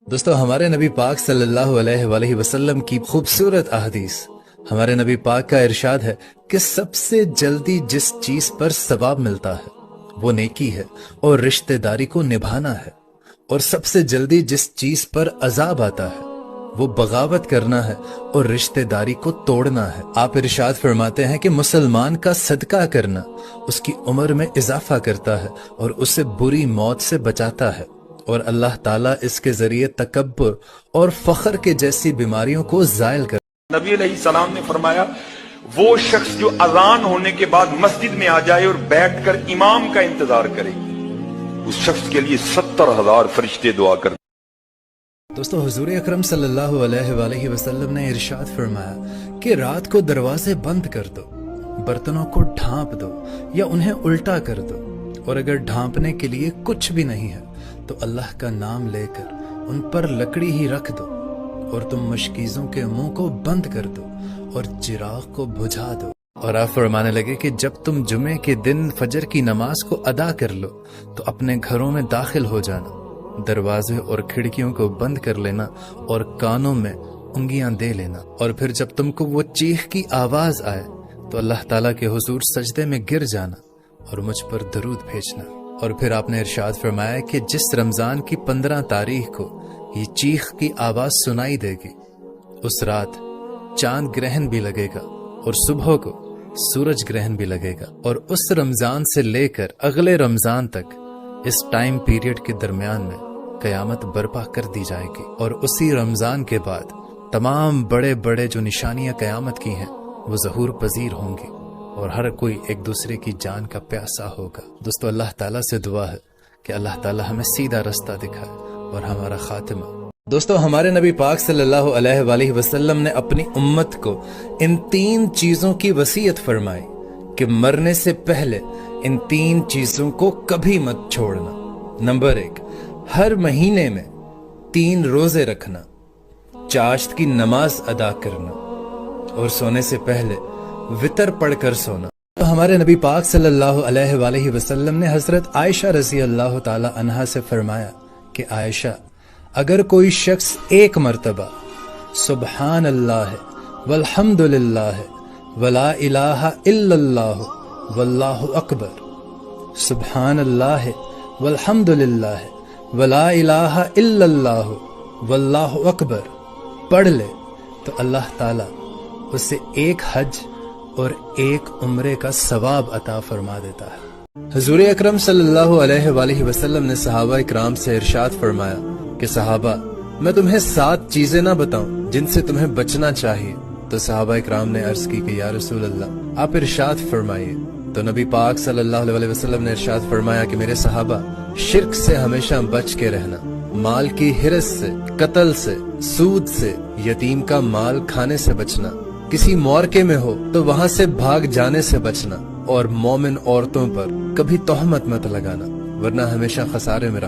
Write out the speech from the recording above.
دوستو ہمارے نبی پاک صلی اللہ علیہ وآلہ وسلم کی خوبصورت احادیث، ہمارے نبی پاک کا ارشاد ہے کہ سب سے جلدی جس چیز پر ثواب ملتا ہے وہ نیکی ہے اور رشتہ داری کو نبھانا ہے، اور سب سے جلدی جس چیز پر عذاب آتا ہے وہ بغاوت کرنا ہے اور رشتہ داری کو توڑنا ہے۔ آپ ارشاد فرماتے ہیں کہ مسلمان کا صدقہ کرنا اس کی عمر میں اضافہ کرتا ہے اور اسے بری موت سے بچاتا ہے، اور اللہ تعالیٰ اس کے ذریعے تکبر اور فخر کے جیسی بیماریوں کو زائل کر۔ نبی علیہ السلام نے فرمایا وہ شخص جو اذان ہونے کے بعد مسجد میں آ جائے اور بیٹھ کر امام کا انتظار کرے، اس شخص کے لیے 70,000 فرشتے دعا کرتے۔ دوستو حضور اکرم صلی اللہ علیہ وآلہ وسلم نے ارشاد فرمایا کہ رات کو دروازے بند کر دو، برتنوں کو ڈھانپ دو یا انہیں الٹا کر دو، اور اگر ڈھانپنے کے لیے کچھ بھی نہیں ہے تو اللہ کا نام لے کر ان پر لکڑی ہی رکھ دو، اور تم مشکیزوں کے منہ کو بند کر دو اور چراغ کو بجھا دو۔ اور آپ فرمانے لگے کہ جب تم جمعے کے دن فجر کی نماز کو ادا کر لو تو اپنے گھروں میں داخل ہو جانا، دروازے اور کھڑکیوں کو بند کر لینا اور کانوں میں انگلیاں دے لینا، اور پھر جب تم کو وہ چیخ کی آواز آئے تو اللہ تعالیٰ کے حضور سجدے میں گر جانا اور مجھ پر درود بھیجنا۔ اور پھر آپ نے ارشاد فرمایا کہ جس رمضان کی 15 تاریخ کو یہ چیخ کی آواز سنائی دے گی، اس رات چاند گرہن بھی لگے گا اور صبح کو سورج گرہن بھی لگے گا، اور اس رمضان سے لے کر اگلے رمضان تک اس ٹائم پیریڈ کے درمیان میں قیامت برپا کر دی جائے گی، اور اسی رمضان کے بعد تمام بڑے بڑے جو نشانیاں قیامت کی ہیں وہ ظہور پذیر ہوں گی، اور ہر کوئی ایک دوسرے کی جان کا پیاسا ہوگا۔ دوستو اللہ تعالیٰ سے دعا ہے کہ اللہ تعالیٰ ہمیں سیدھا رستہ دکھائے اور ہمارا خاتمہ۔ دوستو ہمارے نبی پاک صلی اللہ علیہ وآلہ وسلم نے اپنی امت کو ان 3 چیزوں کی وصیت فرمائی کہ مرنے سے پہلے ان 3 چیزوں کو کبھی مت چھوڑنا۔ نمبر 1، ہر مہینے میں 3 روزے رکھنا، چاشت کی نماز ادا کرنا، اور سونے سے پہلے وتر پڑھ کر سونا۔ تو ہمارے نبی پاک صلی اللہ علیہ وآلہ وسلم نے حضرت عائشہ رضی اللہ تعالی عنہا سے فرمایا کہ عائشہ، اگر کوئی شخص ایک مرتبہ سبحان اللہ والحمد للہ ولا الہ الا اللہ واللہ اکبر، سبحان اللہ والحمد للہ ولا الہ الا اللہ واللہ اکبر پڑھ لے تو اللہ تعالیٰ اسے ایک حج اور ایک عمرے کا ثواب عطا فرما دیتا ہے۔ حضور اکرم صلی اللہ علیہ وآلہ وسلم نے صحابہ اکرام سے ارشاد فرمایا کہ صحابہ، میں تمہیں 7 چیزیں نہ بتاؤں جن سے تمہیں بچنا چاہیے؟ تو صحابہ اکرام نے عرض کی کہ یا رسول اللہ آپ ارشاد فرمائیے۔ تو نبی پاک صلی اللہ علیہ وسلم نے ارشاد فرمایا کہ میرے صحابہ، شرک سے ہمیشہ بچ کے رہنا، مال کی حرص سے، قتل سے، سود سے، یتیم کا مال کھانے سے بچنا، کسی معرکے میں ہو تو وہاں سے بھاگ جانے سے بچنا، اور مومن عورتوں پر کبھی تہمت مت لگانا ورنہ ہمیشہ خسارے میں رہنا۔